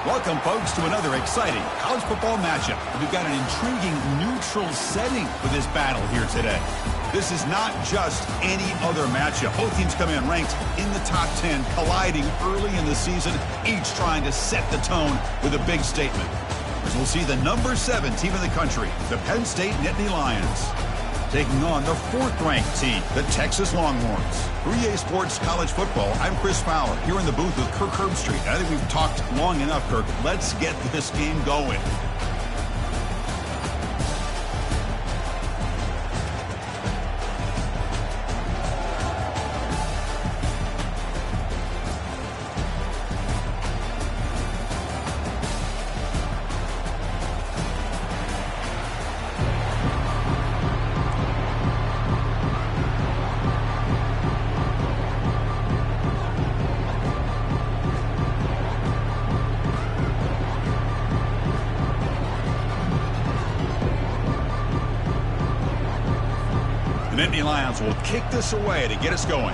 Welcome, folks, to another exciting college football matchup. We've got an intriguing neutral setting for this battle here today. This is not just any other matchup. Both teams come in ranked in the top 10, colliding early in the season, each trying to set the tone with a big statement. As we'll see the number 7 team in the country, the Penn State Nittany Lions, taking on the 4th-ranked team, the Texas Longhorns. 3A Sports College Football, I'm Chris Fowler, here in the booth with Kirk Herbstreit. I think we've talked long enough, Kirk. Let's get this game going. The Nittany Lions will kick this away to get us going.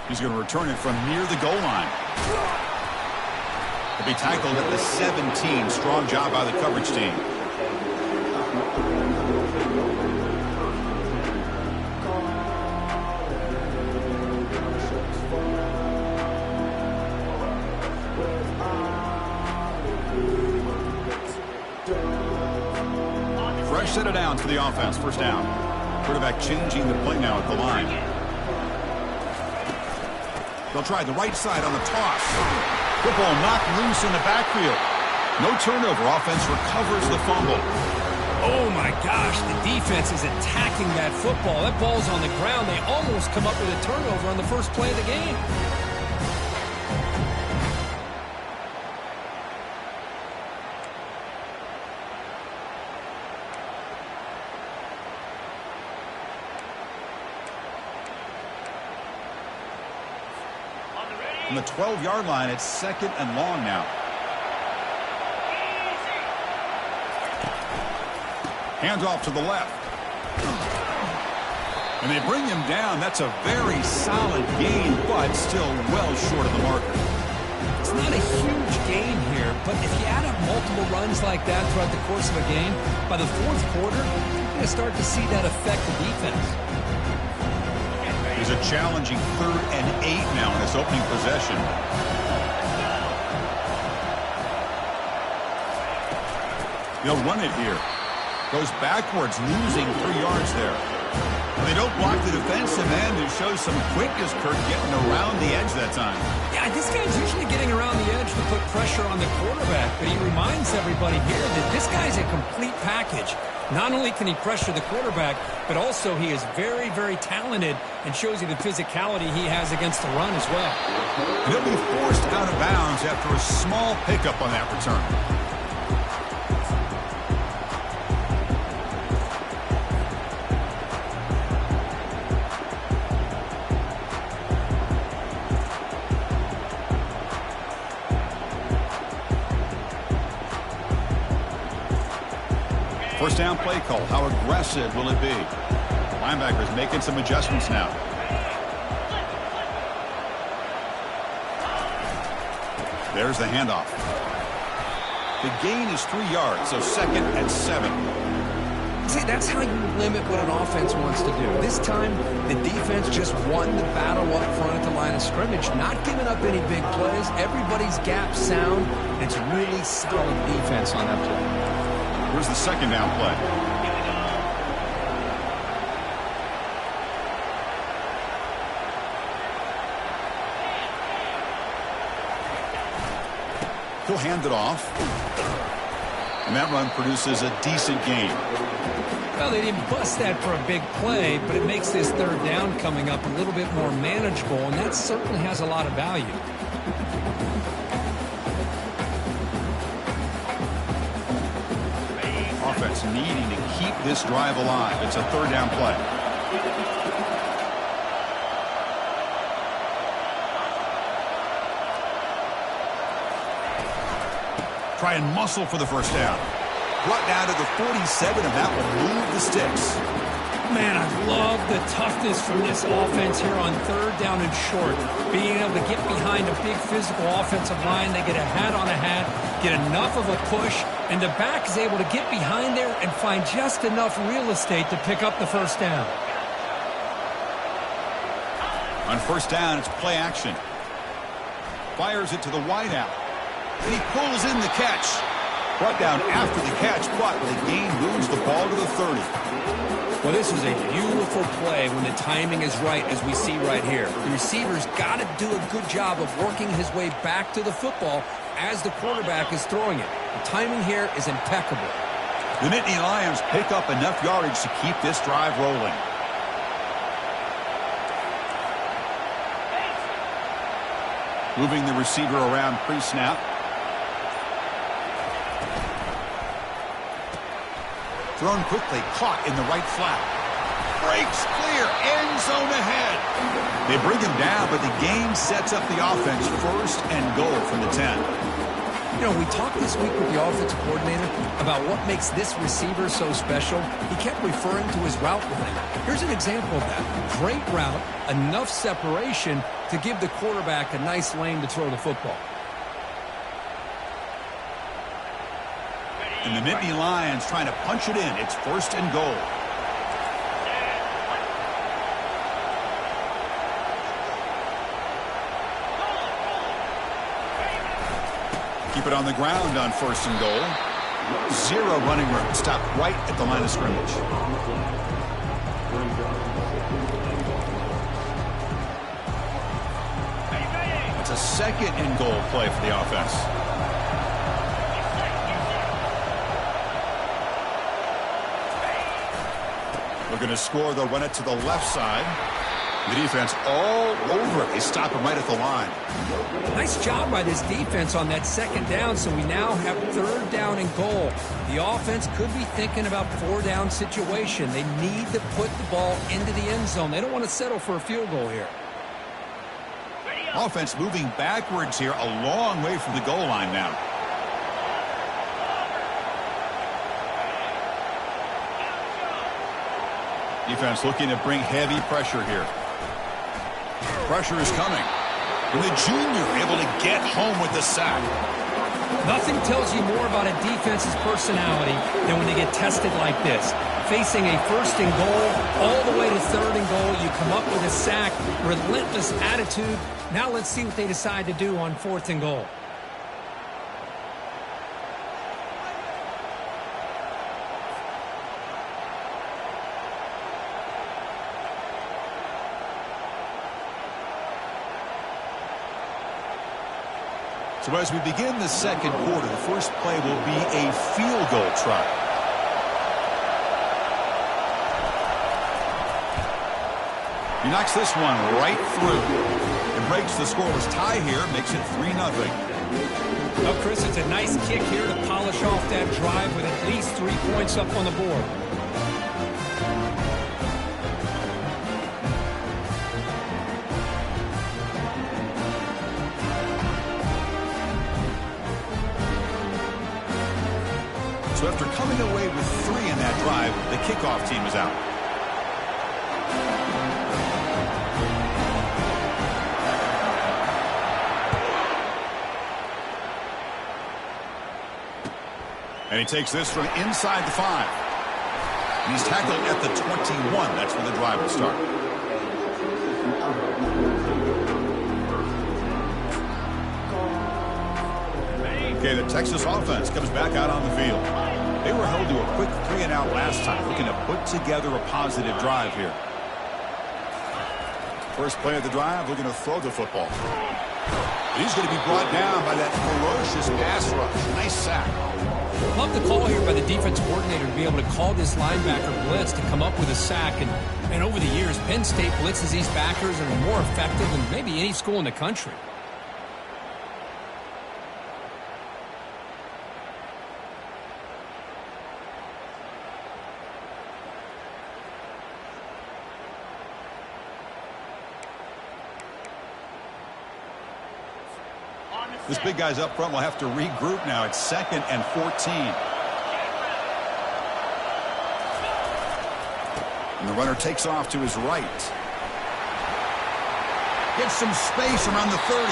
He's going to return it from near the goal line. He'll be tackled at the 17. Strong job by the coverage team. Set it down to the offense. First down. Quarterback changing the play now at the line. They'll try the right side on the toss. Football knocked loose in the backfield. No turnover. Offense recovers the fumble. Oh, my gosh. The defense is attacking that football. That ball's on the ground. They almost come up with a turnover on the first play of the game. On the 12-yard line, it's 2nd and long now. Hands off to the left. And they bring him down. That's a very solid gain, but still well short of the marker. It's not a huge gain here, but if you add up multiple runs like that throughout the course of a game, by the 4th quarter, you're going to start to see that affect the defense. It's a challenging 3rd and 8 now in this opening possession. They'll run it here. Goes backwards, losing 3 yards there. They don't block the defensive end. It shows some quickness, Kirk, getting around the edge that time. Yeah, this guy's usually getting around the edge to put pressure on the quarterback, but he reminds everybody here that this guy's a complete package. Not only can he pressure the quarterback, but also he is very, very talented and shows you the physicality he has against the run as well. And he'll be forced out of bounds after a small pickup on that return. First down play call. How aggressive will it be? Linebackers making some adjustments now. There's the handoff. The gain is 3 yards, so 2nd and 7. See, that's how you limit what an offense wants to do. This time, the defense just won the battle up front at the line of scrimmage, not giving up any big plays. Everybody's gap sound. It's really solid defense on that play. Here's the 2nd down play. He'll hand it off. And that run produces a decent gain. Well, they didn't bust that for a big play, but it makes this 3rd down coming up a little bit more manageable, and that certainly has a lot of value. Offense needing to keep this drive alive. It's a 3rd down play. Try and muscle for the first down. brought down to the 47, and that will move the sticks. Man, I love the toughness from this offense here on third down and short. Being able to get behind a big physical offensive line. They get a hat on a hat, get enough of a push, and the back is able to get behind there and find just enough real estate to pick up the first down. On first down, it's play action. Fires it to the wideout. And he pulls in the catch. Brought down after the catch, but the gain moves the ball to the 30. Well, this is a beautiful play when the timing is right, as we see right here. The receiver's got to do a good job of working his way back to the football as the quarterback is throwing it. The timing here is impeccable. The Nittany Lions pick up enough yardage to keep this drive rolling. Moving the receiver around pre-snap. Thrown quickly, caught in the right flat. Breaks clear, end zone ahead. They bring him down, but the game sets up the offense, first and goal from the 10. You know, we talked this week with the offensive coordinator about what makes this receiver so special. He kept referring to his route running. Here's an example of that. Great route, enough separation to give the quarterback a nice lane to throw the football. And the Nittany Lions trying to punch it in. It's first and goal. Keep it on the ground on first and goal. Zero running room. Stop right at the line of scrimmage. It's a second and goal play for the offense. Looking to score, they'll run it to the left side. The defense all over it. They stop him right at the line. Nice job by this defense on that second down, so we now have third down and goal. The offense could be thinking about four-down situation. They need to put the ball into the end zone. They don't want to settle for a field goal here. Offense moving backwards here, a long way from the goal line now. Defense looking to bring heavy pressure here. Pressure is coming. And the junior able to get home with the sack. Nothing tells you more about a defense's personality than when they get tested like this. Facing a first and goal, all the way to third and goal, you come up with a sack, relentless attitude. Now let's see what they decide to do on fourth and goal. So as we begin the second quarter, the first play will be a field goal try. He knocks this one right through. It breaks the scoreless tie here, makes it 3-0. Well, Chris, it's a nice kick here to polish off that drive with at least 3 points up on the board. So after coming away with 3 in that drive, the kickoff team is out. And he takes this from inside the 5. And he's tackled at the 21. That's where the drive will start. Okay, the Texas offense comes back out on the field. They were held to a quick 3-and-out last time, looking to put together a positive drive here. First play of the drive, looking to throw the football. He's going to be brought down by that ferocious pass rush. Nice sack. Love the call here by the defense coordinator to be able to call this linebacker blitz to come up with a sack. And over the years, Penn State blitzes these backers and are more effective than maybe any school in the country. This big guy's up front will have to regroup now. It's 2nd and 14. And the runner takes off to his right. Gets some space around the 30.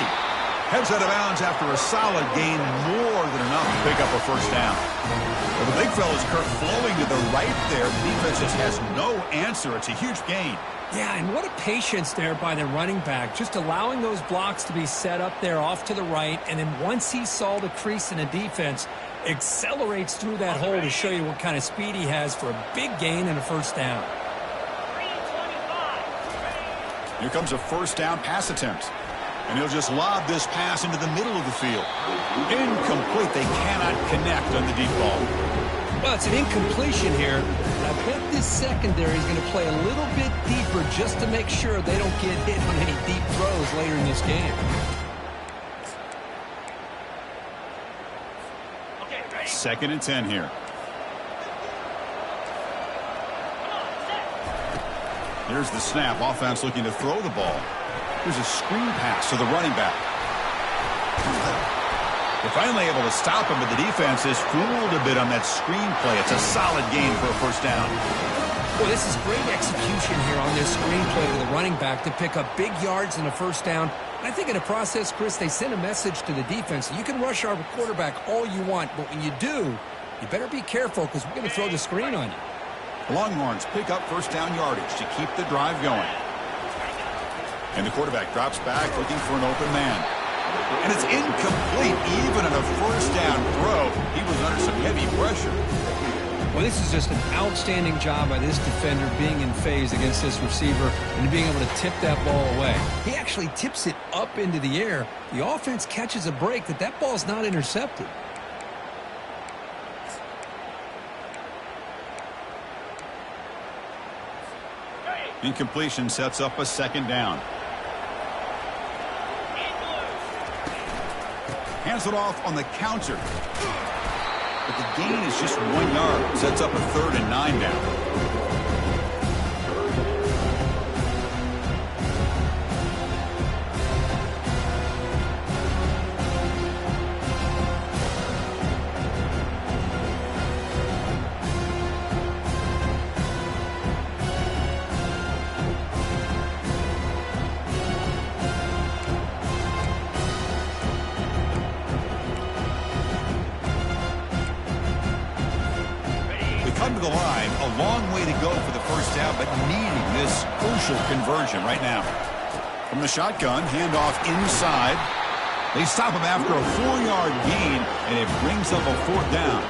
Heads out of bounds after a solid gain, more than enough to pick up a first down. Well, the big fella's Kurt flowing to the right there. The defense just has no answer. It's a huge gain. Yeah, and what a patience there by the running back, just allowing those blocks to be set up there off to the right, and then once he saw the crease in the defense, accelerates through that hole to show you what kind of speed he has for a big gain and a first down. Here comes a first down pass attempt. And he'll just lob this pass into the middle of the field. Incomplete. They cannot connect on the deep ball. Well, it's an incompletion here. I bet this secondary is going to play a little bit deeper just to make sure they don't get hit on any deep throws later in this game. Second and 10 here. Here's the snap. Offense looking to throw the ball. Here's a screen pass to the running back. They're finally able to stop him, but the defense is fooled a bit on that screen play. It's a solid gain for a first down. Well, this is great execution here on this screen play to the running back to pick up big yards and a first down. I think in the process, Chris, they send a message to the defense. You can rush our quarterback all you want, but when you do, you better be careful because we're going to throw the screen on you. The Longhorns pick up first down yardage to keep the drive going. And the quarterback drops back looking for an open man. And it's incomplete. Even on a first down throw, he was under some heavy pressure. Well, this is just an outstanding job by this defender being in phase against this receiver and being able to tip that ball away. He actually tips it up into the air. The offense catches a break that ball's not intercepted. Incompletion sets up a second down. Hands it off on the counter. But the gain is just 1 yard. Sets up a 3rd and 9 down. Come to the line, a long way to go for the first down, but needing this crucial conversion right now. From the shotgun, handoff inside. They stop him after a 4-yard gain, and it brings up a 4th down.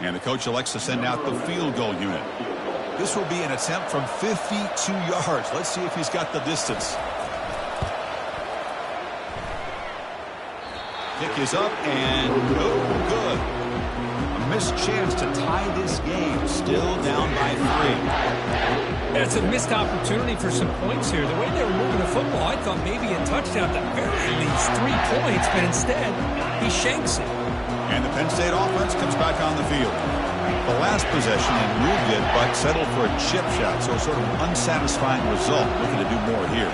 And the coach elects to send out the field goal unit. This will be an attempt from 52 yards. Let's see if he's got the distance. Kick is up and no good. A missed chance to tie this game. Still down by 3. That's a missed opportunity for some points here. The way they were moving the football, I thought maybe a touchdown at the very least 3 points, but instead he shanks it. And the Penn State offense comes back on the field. The last possession improved it, but settled for a chip shot, so sort of an unsatisfying result. Looking to do more here.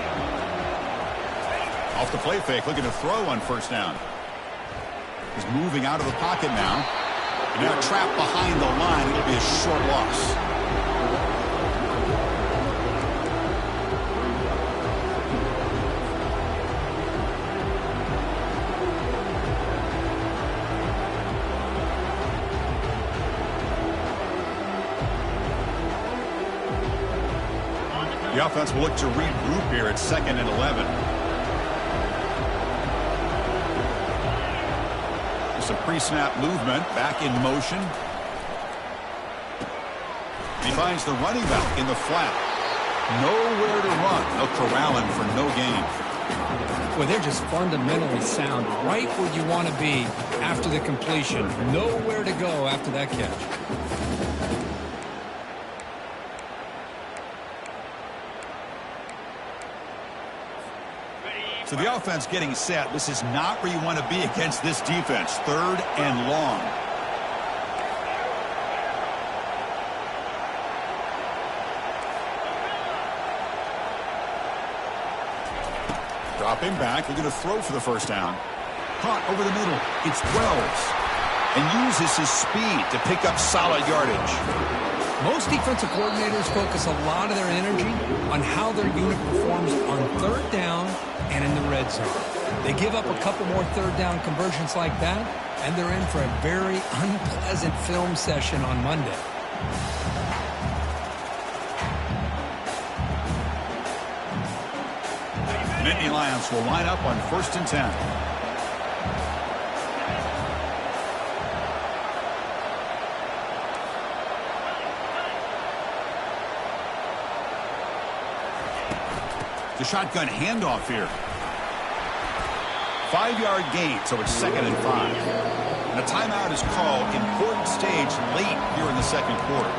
Off the play fake, looking to throw on first down. He's moving out of the pocket now. And now trapped behind the line. It'll be a short loss. The offense will look to regroup here at 2nd and 11. Just a pre-snap movement, back in motion. He finds the running back in the flat. Nowhere to run. They'll corral him for no gain. Well, they're just fundamentally sound, right where you want to be after the completion. Nowhere to go after that catch. So the offense getting set. This is not where you want to be against this defense. 3rd and long. Dropping back. They're going to throw for the first down. Caught over the middle. It's Wells. And uses his speed to pick up solid yardage. Most defensive coordinators focus a lot of their energy on how their unit performs on third down and in the red zone. They give up a couple more third down conversions like that, and they're in for a very unpleasant film session on Monday. Nittany Lions will line up on 1st and 10. The shotgun handoff here. 5-yard gain, so it's 2nd and 5. And a timeout is called. Important stage late here in the second quarter.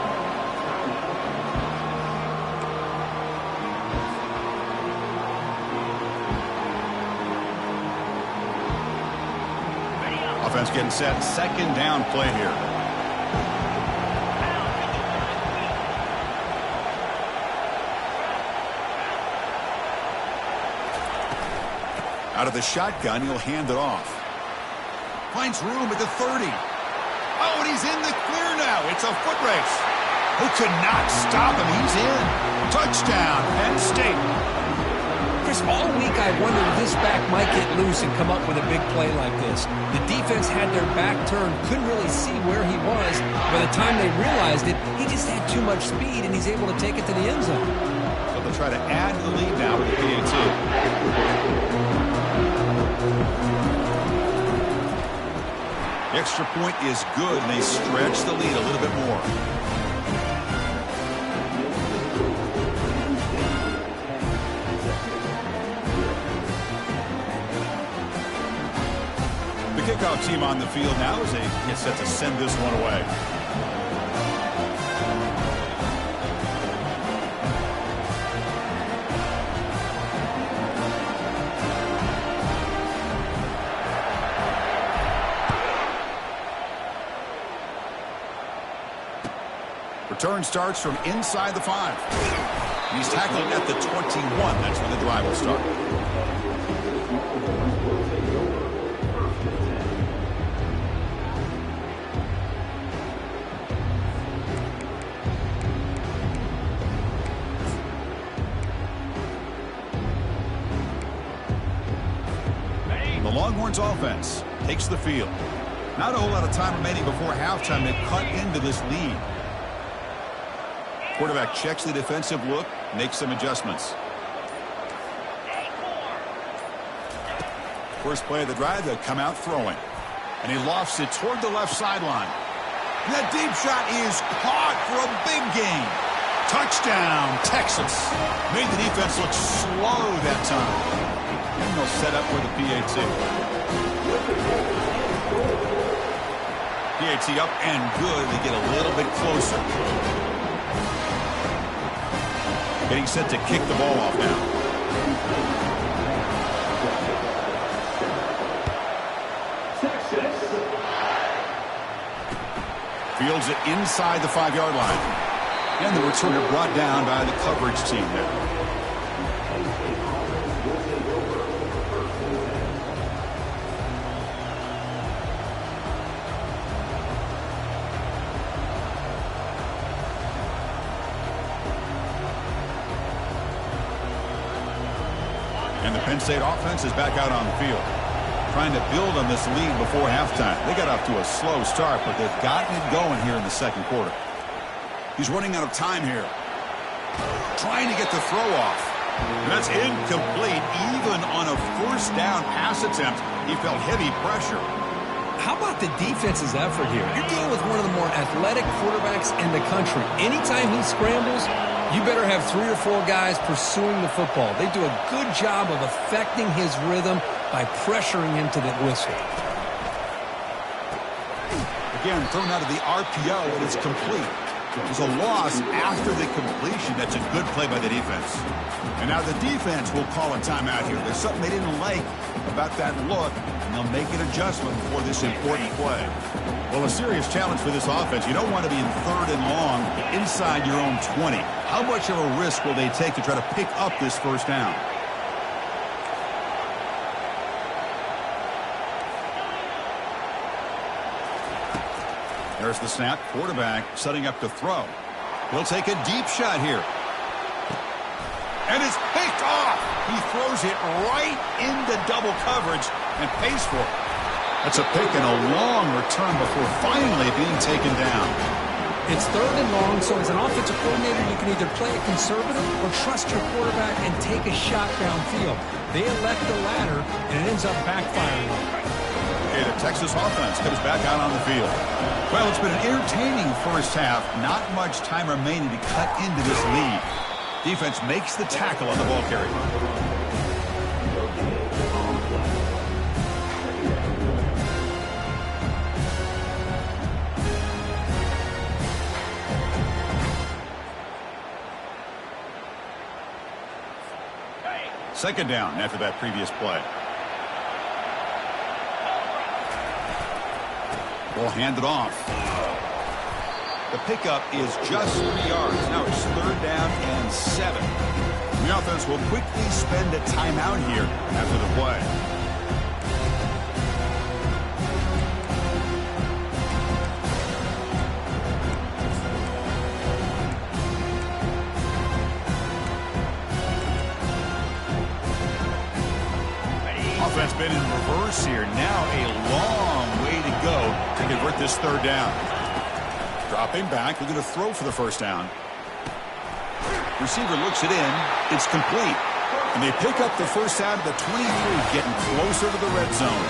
Offense getting set. 2nd down play here. Out of the shotgun, he'll hand it off. Finds room at the 30. Oh, and he's in the clear now. It's a foot race. Who could not stop him? He's in. Touchdown, Penn State. Chris, all week I wondered if this back might get loose and come up with a big play like this. The defense had their back turned, couldn't really see where he was. By the time they realized it, he just had too much speed, and he's able to take it to the end zone. So they'll try to add to the lead now with the PAT. The extra point is good, and they stretch the lead a little bit more. The kickoff team on the field now as they get set to send this one away. Return starts from inside the 5. He's tackled at the 21. That's when the drive will start. The Longhorns offense takes the field. Not a whole lot of time remaining before halftime to cut into this lead. Quarterback checks the defensive look, makes some adjustments. First play of the drive, they'll come out throwing. And he lofts it toward the left sideline. That deep shot is caught for a big gain. Touchdown, Texas. Made the defense look slow that time. And they'll set up for the PAT. PAT up and good. They get a little bit closer. Getting set to kick the ball off now. Fields it inside the 5-yard line. And the returner brought down by the coverage team there. And the Penn State offense is back out on the field, trying to build on this lead before halftime. They got off to a slow start, but they've gotten it going here in the second quarter. He's running out of time here. Trying to get the throw off. And that's incomplete. Even on a first down pass attempt, he felt heavy pressure. How about the defense's effort here? You're dealing with one of the more athletic quarterbacks in the country. Anytime he scrambles, you better have 3 or 4 guys pursuing the football. They do a good job of affecting his rhythm by pressuring him to the whistle. Again, thrown out of the RPO, and it's complete. It was a loss after the completion. That's a good play by the defense. And now the defense will call a timeout here. There's something they didn't like about that look, and they'll make an adjustment for this important play. Well, a serious challenge for this offense. You don't want to be in 3rd and long inside your own 20. How much of a risk will they take to try to pick up this first down? There's the snap. Quarterback setting up to throw. He'll take a deep shot here. And it's picked off. He throws it right into double coverage and pays for it. That's a pick and a long return before finally being taken down. It's 3rd and long, so as an offensive coordinator, you can either play it conservative or trust your quarterback and take a shot downfield. They elect the latter, and it ends up backfiring. Okay, the Texas offense comes back out on the field. Well, it's been an entertaining first half. Not much time remaining to cut into this lead. Defense makes the tackle on the ball carrier. Second down after that previous play. Ball handed off. The pickup is just 3 yards. Now it's 3rd down and 7. The offense will quickly spend a timeout here after the play. Offense been in reverse here. Now a long way to go to convert this 3rd down. Dropping back, looking to throw for the first down. Receiver looks it in. It's complete. And they pick up the first down at the 23, getting closer to the red zone.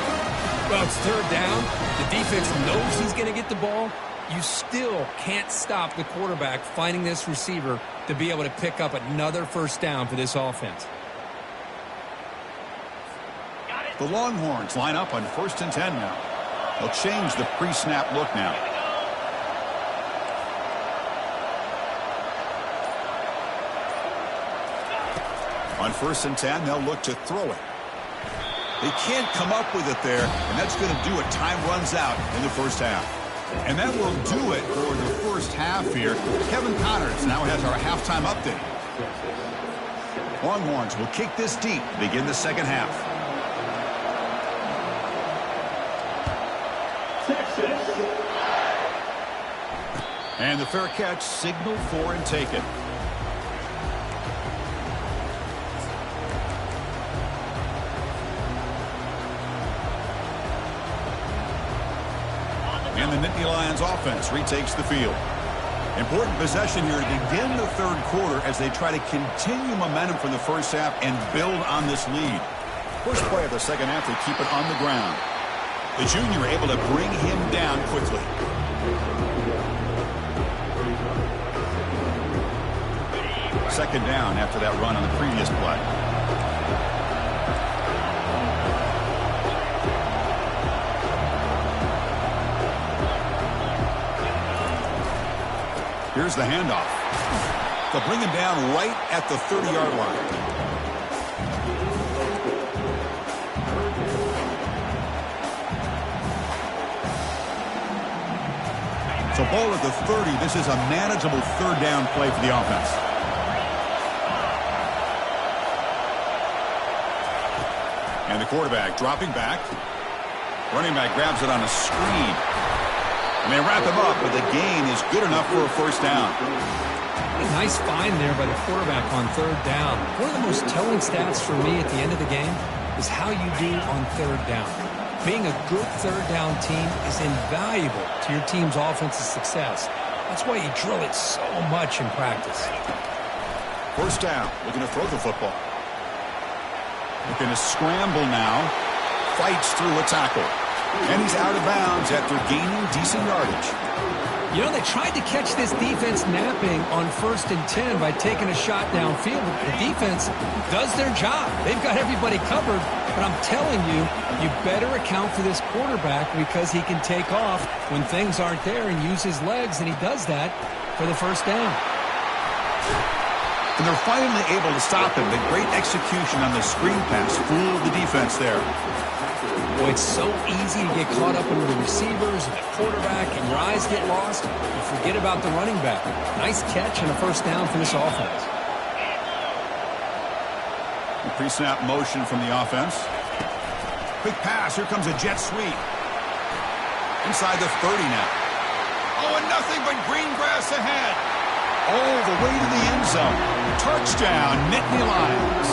Well, it's 3rd down. The defense knows he's going to get the ball. You still can't stop the quarterback finding this receiver to be able to pick up another first down for this offense. The Longhorns line up on 1st and 10 now. They'll change the pre-snap look now. On 1st and 10, they'll look to throw it. They can't come up with it there, and that's going to do it. Time runs out in the first half. And that will do it for the first half here. Kevin Connors now has our halftime update. Longhorns will kick this deep to begin the second half. And the fair catch, signal for and taken. And the Nittany Lions offense retakes the field. Important possession here to begin the 3rd quarter as they try to continue momentum from the first half and build on this lead. First play of the second half, they keep it on the ground. The junior able to bring him down quickly. Second down after that run on the previous play. Here's the handoff. They'll bring him down right at the 30-yard line. So ball at the 30. This is a manageable 3rd down play for the offense. And the quarterback dropping back. Running back grabs it on a screen. And they wrap him up, but the gain is good enough for a first down. A nice find there by the quarterback on 3rd down. One of the most telling stats for me at the end of the game is how you do on 3rd down. Being a good 3rd down team is invaluable to your team's offensive success. That's why you drill it so much in practice. First down, looking to throw the football. Looking to scramble now. Fights through a tackle. And he's out of bounds after gaining decent yardage. You know, they tried to catch this defense napping on 1st and 10 by taking a shot downfield. But the defense does their job. They've got everybody covered. But I'm telling you, you better account for this quarterback because he can take off when things aren't there and use his legs, and he does that for the first down. And they're finally able to stop him. The great execution on the screen pass fooled the defense there. Boy, it's so easy to get caught up in the receivers and the quarterback, and your eyes get lost. You forget about the running back. Nice catch and a first down for this offense. The pre-snap motion from the offense. Quick pass. Here comes a jet sweep. Inside the 30 now. Oh, and nothing but green grass ahead. All the way to the end zone. Touchdown, Nittany Lions.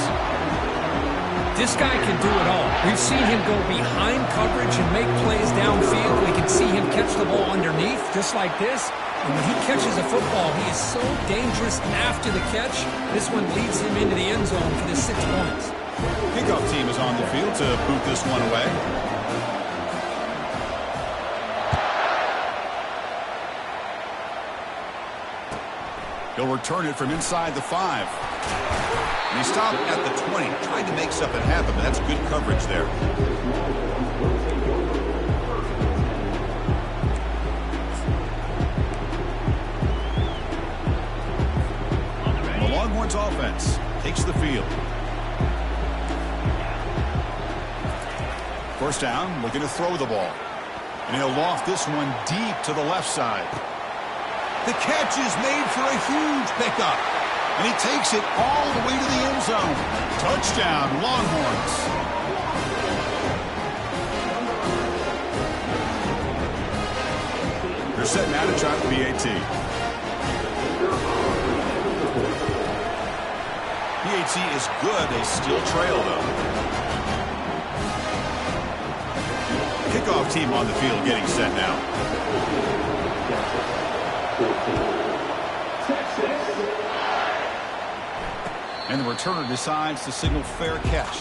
This guy can do it all. We've seen him go behind coverage and make plays downfield. We can see him catch the ball underneath, just like this. And when he catches a football, he is so dangerous after the catch. This one leads him into the end zone for the 6 points. Kickoff team is on the field to boot this one away. He'll return it from inside the 5. And he stopped at the 20, trying to make something happen, but that's good coverage there. The Longhorns offense takes the field. First down, looking to throw the ball. And he'll loft this one deep to the left side. The catch is made for a huge pickup. And he takes it all the way to the end zone. Touchdown, Longhorns. They're set now to try the PAT. PAT is good. They still trail, though. Kickoff team on the field getting set now. And the returner decides to signal fair catch.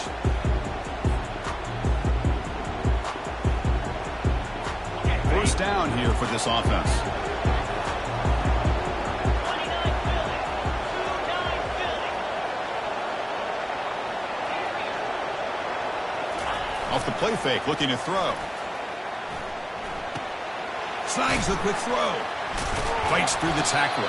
First down here for this offense. Off the play fake, looking to throw. Snags the quick throw. Fights through the tackle.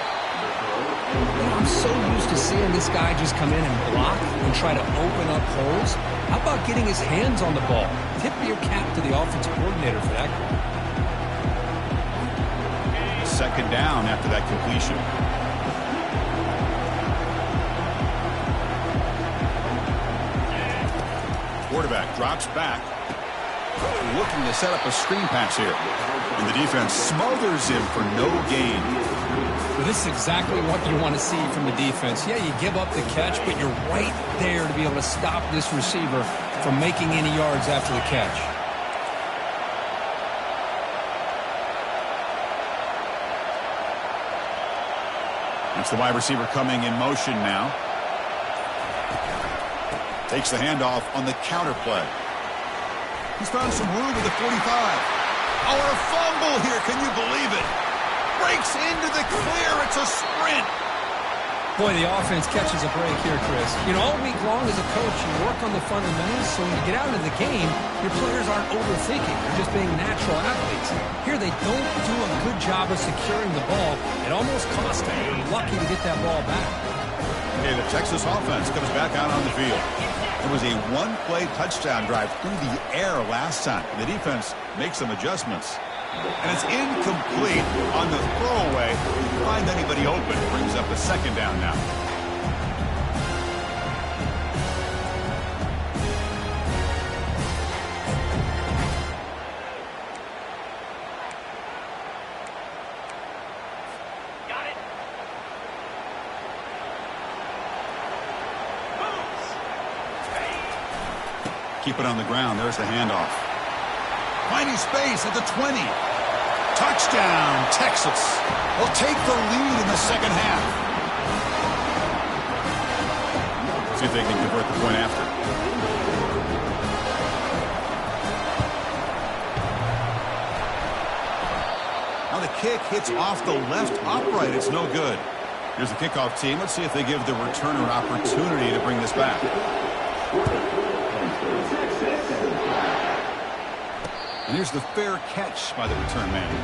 I'm so used to seeing this guy just come in and block and try to open up holes. How about getting his hands on the ball? Tip your cap to the offensive coordinator for that. Second down after that completion. Quarterback drops back. Looking to set up a screen pass here. And the defense smothers him for no gain. Well, this is exactly what you want to see from the defense. Yeah, you give up the catch, but you're right there to be able to stop this receiver from making any yards after the catch. It's the wide receiver coming in motion now. Takes the handoff on the counter play. He's found some room with the 45. Oh, and a fumble here. Can you believe it? Breaks into the clear. It's a sprint. Boy, the offense catches a break here, Chris. You know, all week long as a coach, you work on the fundamentals, so when you get out of the game, your players aren't overthinking. They're just being natural athletes. Here, they don't do a good job of securing the ball. It almost cost them. They're lucky to get that ball back. Okay, the Texas offense comes back out on the field. It was a one-play touchdown drive through the air last time. The defense makes some adjustments. And it's incomplete on the throwaway. Find anybody open. Brings up a second down now. Got it. Keep it on the ground. There's the handoff. Finding space at the 20. Touchdown, Texas. Will take the lead in the second half. See if they can convert the point after. Now the kick hits off the left upright. It's no good. Here's the kickoff team. Let's see if they give the returner an opportunity to bring this back. And here's the fair catch by the return man.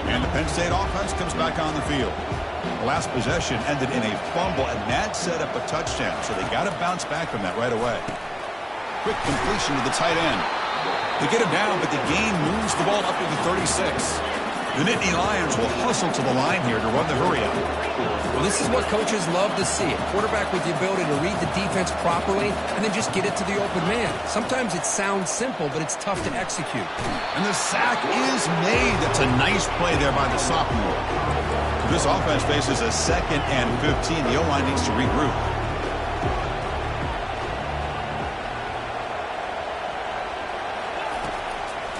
And the Penn State offense comes back on the field. The last possession ended in a fumble, and that set up a touchdown. So they got to bounce back from that right away. Quick completion to the tight end. They get him down, but the gain moves the ball up to the 36. The Nittany Lions will hustle to the line here to run the hurry-up. Well, this is what coaches love to see. A quarterback with the ability to read the defense properly and then just get it to the open man. Sometimes it sounds simple, but it's tough to execute. And the sack is made. That's a nice play there by the sophomore. This offense faces a 2nd and 15. The O-line needs to regroup.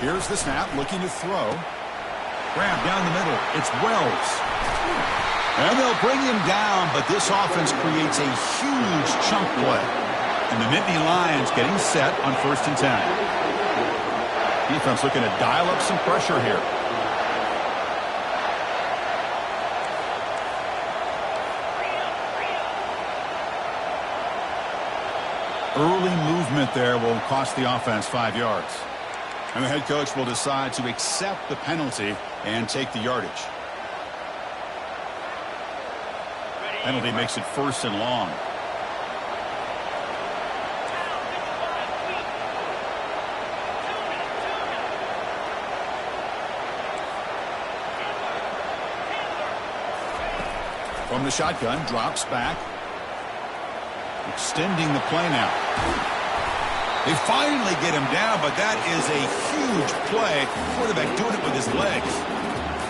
Here's the snap, looking to throw. Grab down the middle. It's Wells. And they'll bring him down, but this offense creates a huge chunk play. And the Nittany Lions getting set on 1st and 10. Defense looking to dial up some pressure here. Early movement there will cost the offense 5 yards. And the head coach will decide to accept the penalty and take the yardage. Penalty makes it 1st and long. From the shotgun, drops back. Extending the play now. They finally get him down, but that is a huge play. Quarterback doing it with his legs.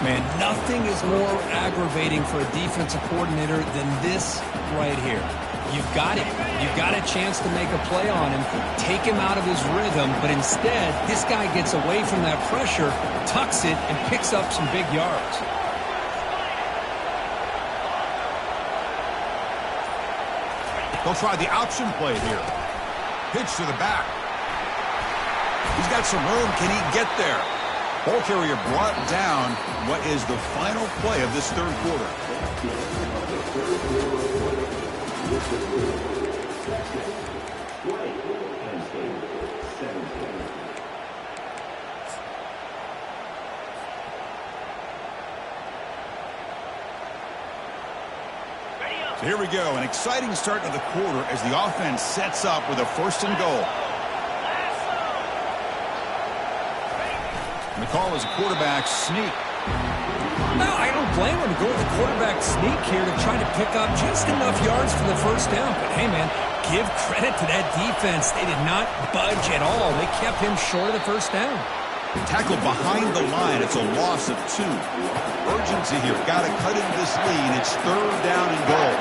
Man, nothing is more aggravating for a defensive coordinator than this right here. You've got him. You've got a chance to make a play on him, take him out of his rhythm, but instead, this guy gets away from that pressure, tucks it, and picks up some big yards. They'll try the option play here. Pitch to the back. He's got some room. Can he get there? Ball carrier brought down. What is the final play of this 3rd quarter? So here we go. An exciting start to the quarter as the offense sets up with a 1st and goal. And the call is a quarterback sneak. No, I don't blame him to go with the quarterback sneak here to try to pick up just enough yards for the 1st down. But hey, man, give credit to that defense. They did not budge at all. They kept him short of the 1st down. Tackled behind the line. It's a loss of 2. Urgency here. Got to cut into this lead. It's 3rd down and goal.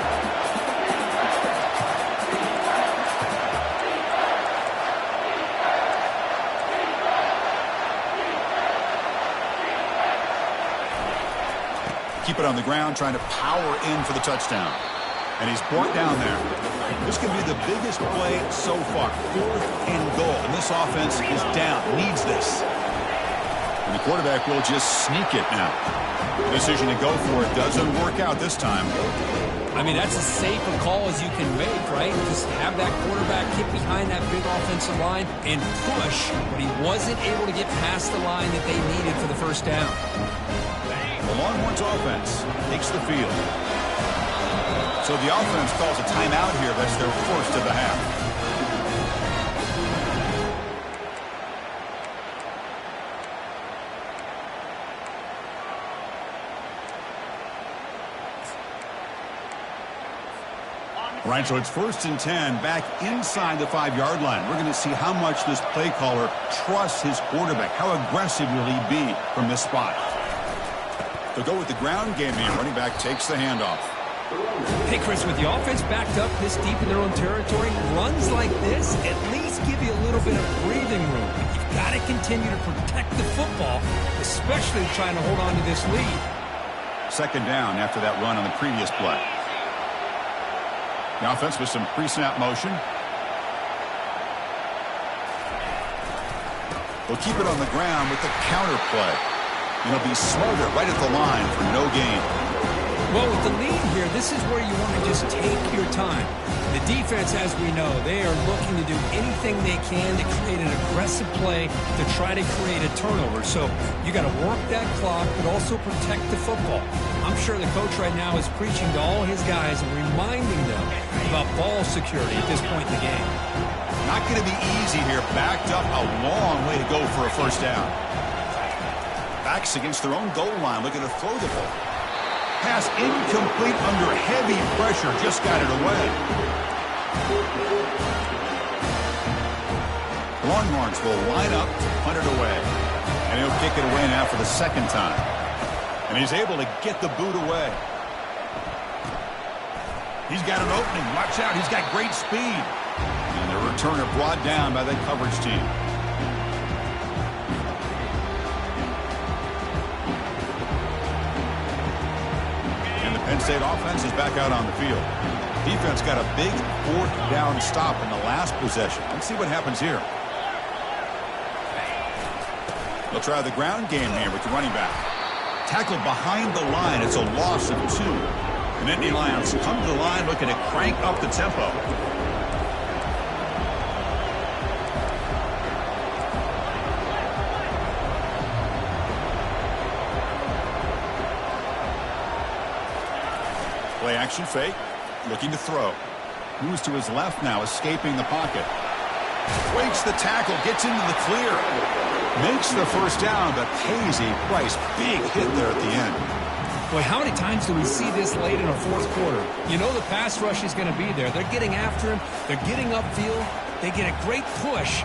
Keep it on the ground, trying to power in for the touchdown. And he's brought down there. This could be the biggest play so far. 4th and goal. And this offense is down. Needs this. And the quarterback will just sneak it now. The decision to go for it doesn't work out this time. I mean, that's as safe a call as you can make, right? Just have that quarterback get behind that big offensive line and push, but he wasn't able to get past the line that they needed for the 1st down. The Longhorns offense takes the field. So the offense calls a timeout here. That's their 1st of the half. All right, so it's 1st and 10 back inside the 5-yard line. We're going to see how much this play caller trusts his quarterback. How aggressive will he be from this spot? They'll go with the ground game here. Running back takes the handoff. Hey, Chris, with the offense backed up this deep in their own territory, runs like this at least give you a little bit of breathing room. But you've got to continue to protect the football, especially trying to hold on to this lead. 2nd down after that run on the previous play. The offense with some pre-snap motion. They'll keep it on the ground with the counter play. And he'll be smarter right at the line for no gain. Well, with the lead here, this is where you want to just take your time. The defense, as we know, they are looking to do anything they can to create an aggressive play to try to create a turnover. So you got to work that clock, but also protect the football. I'm sure the coach right now is preaching to all his guys and reminding them about ball security at this point in the game. Not going to be easy here. Backed up a long way to go for a first down. Backs against their own goal line, looking to throw the ball. Pass incomplete under heavy pressure. Just got it away. Longhorns will line up to punt it away. And he'll kick it away now for the second time. And he's able to get the boot away. He's got an opening. Watch out. He's got great speed. And the returner brought down by the coverage team. And the Penn State offense is back out on the field. Defense got a big fourth down stop in the last possession. Let's see what happens here. They'll try the ground game here with the running back. Tackled behind the line. It's a loss of 2. And Nittany Lions come to the line looking to crank up the tempo. Play action fake. Looking to throw. Moves to his left now, escaping the pocket. Breaks the tackle, gets into the clear. Makes the first down, but pays a price. Big hit there at the end. Boy, how many times do we see this late in a fourth quarter? You know the pass rush is going to be there. They're getting after him. They're getting upfield. They get a great push.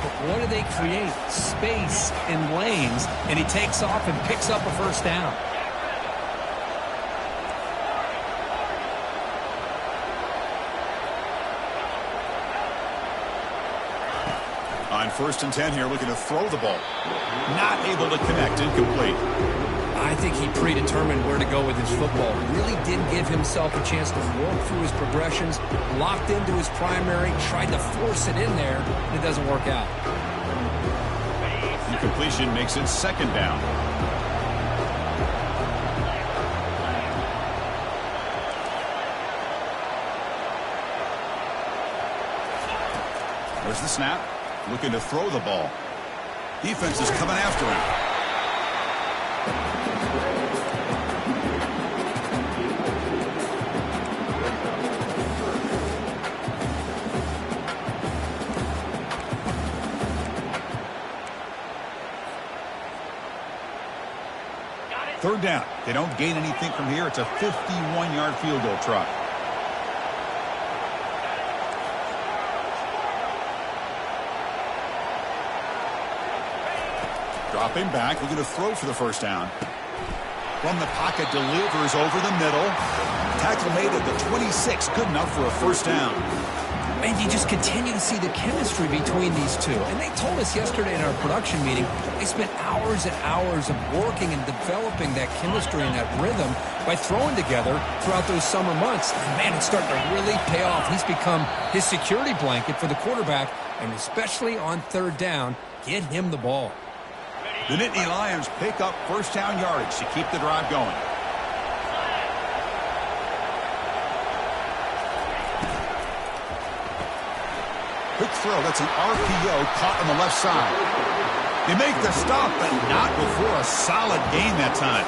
But what do they create? Space and lanes. And he takes off and picks up a first down. On 1st and 10 here, looking to throw the ball. Not able to connect, incomplete. I think he predetermined where to go with his football. Really didn't give himself a chance to work through his progressions. Locked into his primary, tried to force it in there, and it doesn't work out. Incompletion makes it second down. There's the snap. Looking to throw the ball. Defense is coming after him. Third down. They don't gain anything from here. It's a 51-yard field goal try. Dropping back, looking to throw for the first down. From the pocket, delivers over the middle. Tackle made at the 26, good enough for a first down. And you just continue to see the chemistry between these two. And they told us yesterday in our production meeting, they spent hours and hours of working and developing that chemistry and that rhythm by throwing together throughout those summer months. And man, it's starting to really pay off. He's become his security blanket for the quarterback, and especially on third down, get him the ball. The Nittany Lions pick up first down yardage to keep the drive going. Quick throw. That's an RPO caught on the left side. They make the stop, but not before a solid gain that time.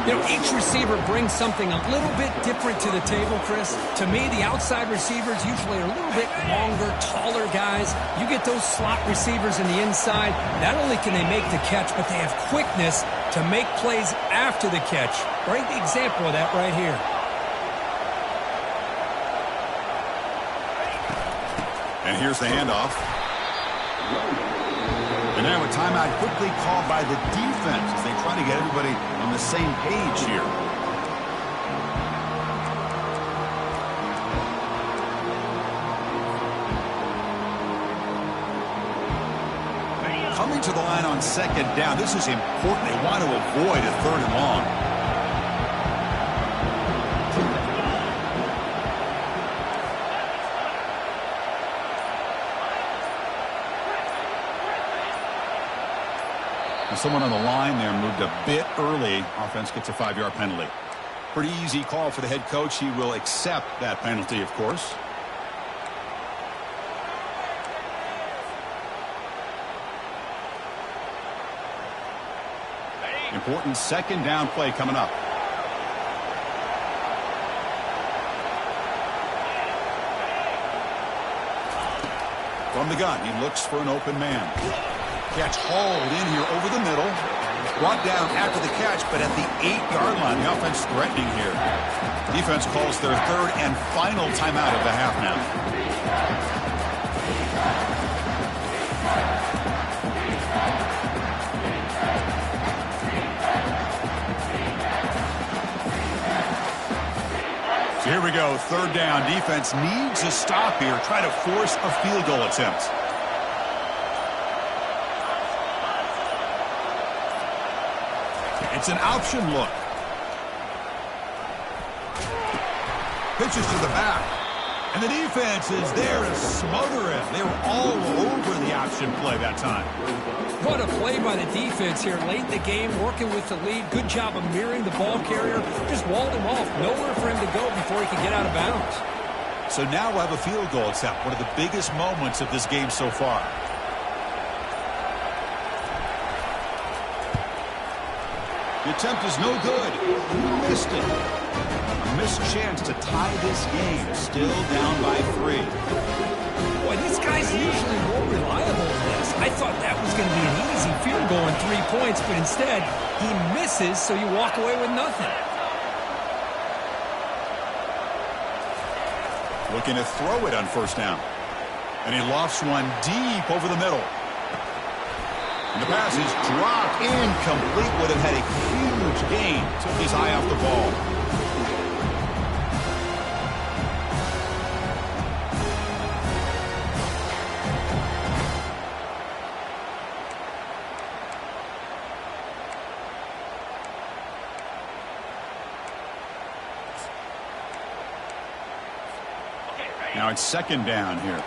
You know, each receiver brings something a little bit different to the table, Chris. To me, the outside receivers usually are a little bit longer, taller guys. You get those slot receivers in the inside. Not only can they make the catch, but they have quickness to make plays after the catch. Great example of that right here. And here's the handoff. And now a timeout quickly called by the defense as they try to get everybody on the same page here. Coming to the line on second down. This is important. They want to avoid a third and long. Someone on the line there moved a bit early. Offense gets a 5-yard penalty. Pretty easy call for the head coach. He will accept that penalty, of course. Important second down play coming up. From the gun, he looks for an open man. Catch hauled in here over the middle. Brought down after the catch, but at the 8-yard line, the offense threatening here. Defense calls their third and final timeout of the half now. So here we go, third down. Defense needs a stop here. Try to force a field goal attempt. It's an option look. Pitches to the back. And the defense is there to smother it. They were all over the option play that time. What a play by the defense here late in the game, working with the lead. Good job of mirroring the ball carrier. Just walled him off. Nowhere for him to go before he could get out of bounds. So now we'll have a field goal attempt. One of the biggest moments of this game so far. The attempt is no good. He missed it. A missed chance to tie this game. Still down by 3. Boy, these guys are usually more reliable than this. I thought that was going to be an easy field goal and 3 points, but instead, he misses, so you walk away with nothing. Looking to throw it on first down. And he lofts one deep over the middle. And the pass is dropped incomplete. Would have had a huge gain. Took his eye off the ball. Now it's second down here.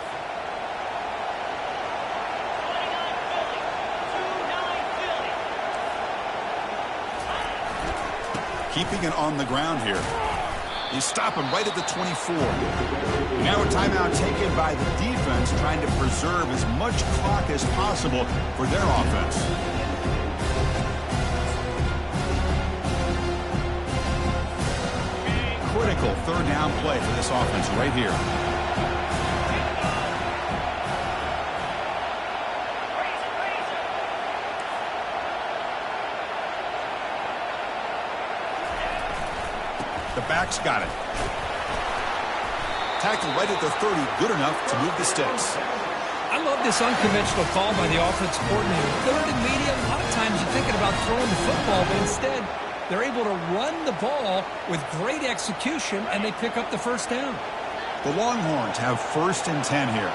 Keeping it on the ground here. You stop him right at the 24. Now a timeout taken by the defense, trying to preserve as much clock as possible for their offense. Critical third down play for this offense right here. The back's got it. Tackled right at the 30, good enough to move the sticks. I love this unconventional call by the offensive coordinator. Third and medium, a lot of times you're thinking about throwing the football, but instead they're able to run the ball with great execution, and they pick up the first down. The Longhorns have first and 10 here.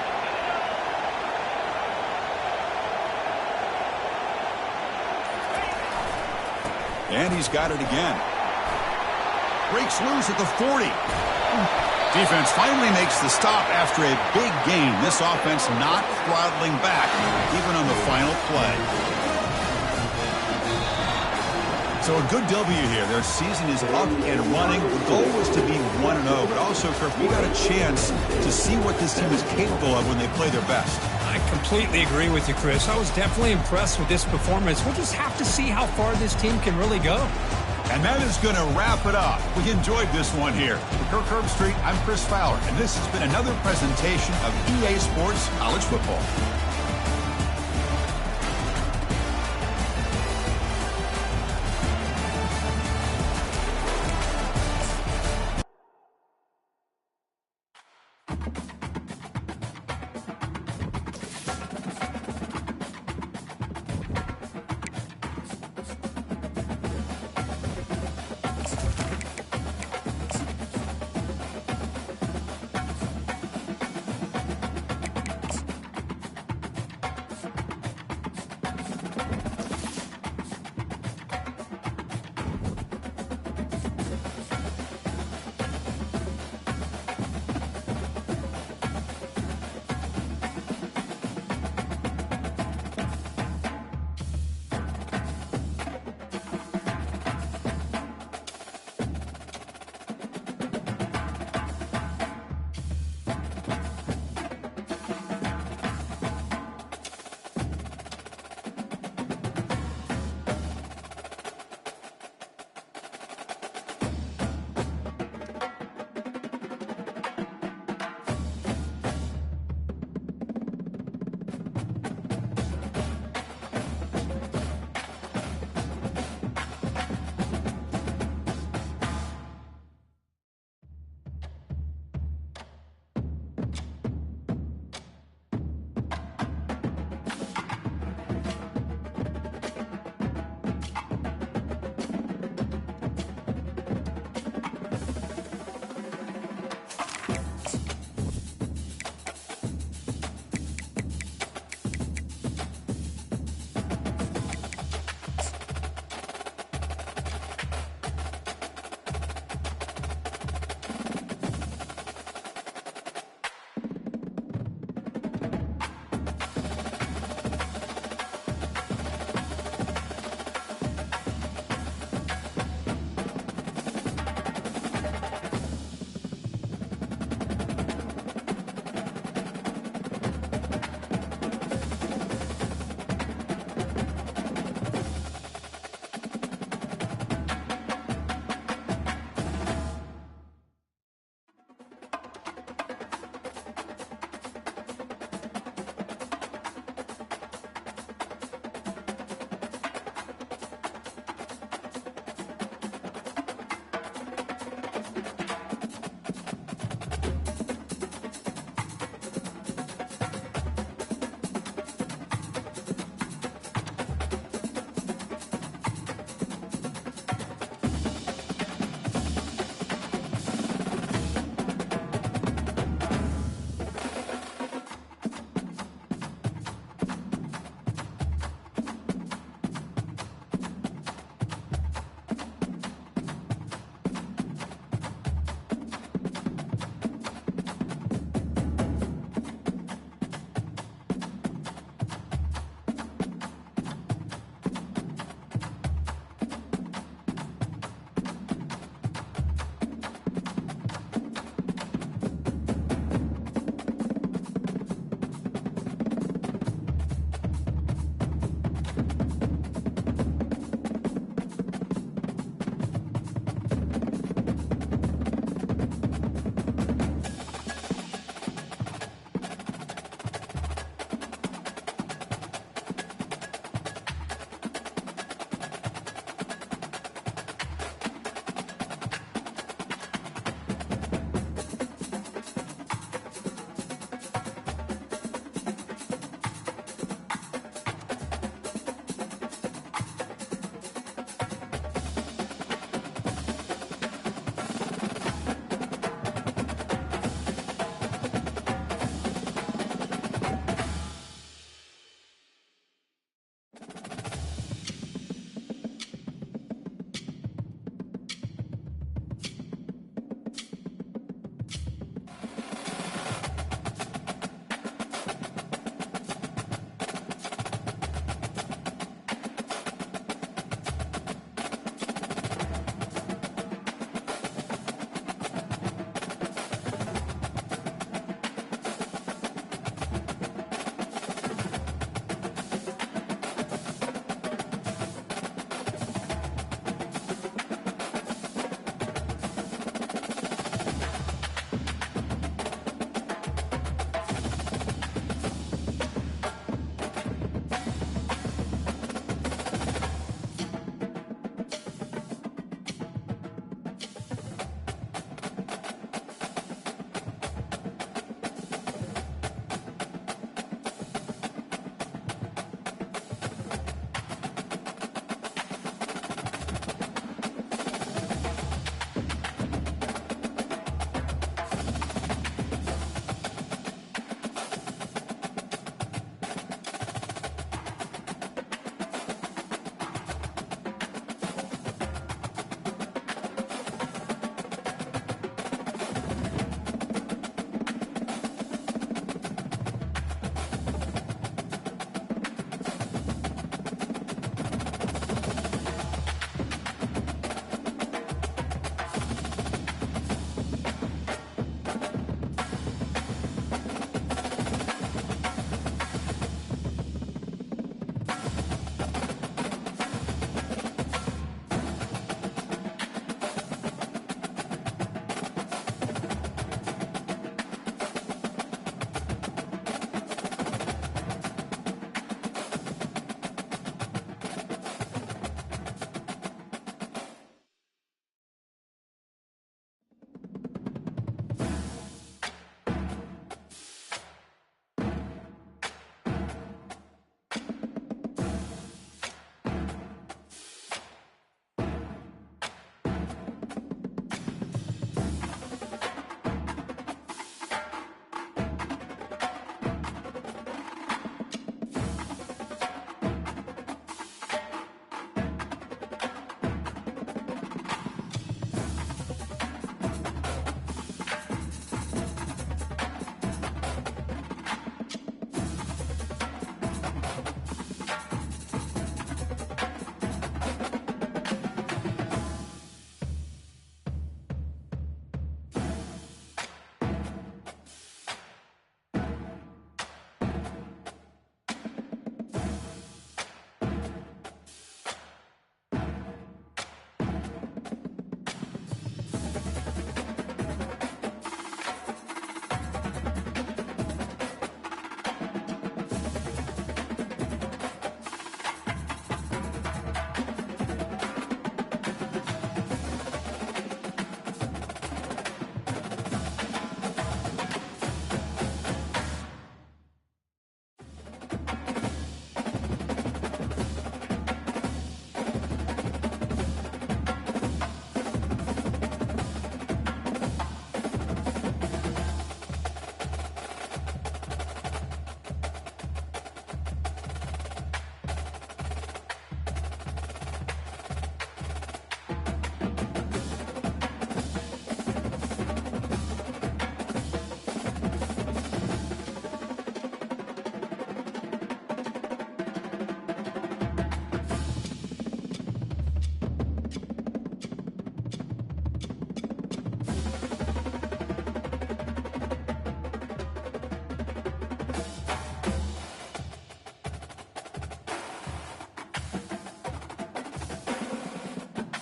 And he's got it again. Breaks loose at the 40. Defense finally makes the stop after a big gain. This offense not throttling back, even on the final play. So a good W here. Their season is up and running. The goal was to be 1-0, but also, Kirk, we got a chance to see what this team is capable of when they play their best. I completely agree with you, Chris. I was definitely impressed with this performance. We'll just have to see how far this team can really go. And that is going to wrap it up. We enjoyed this one here. For Kirk Herbstreit, I'm Chris Fowler, and this has been another presentation of EA Sports College Football.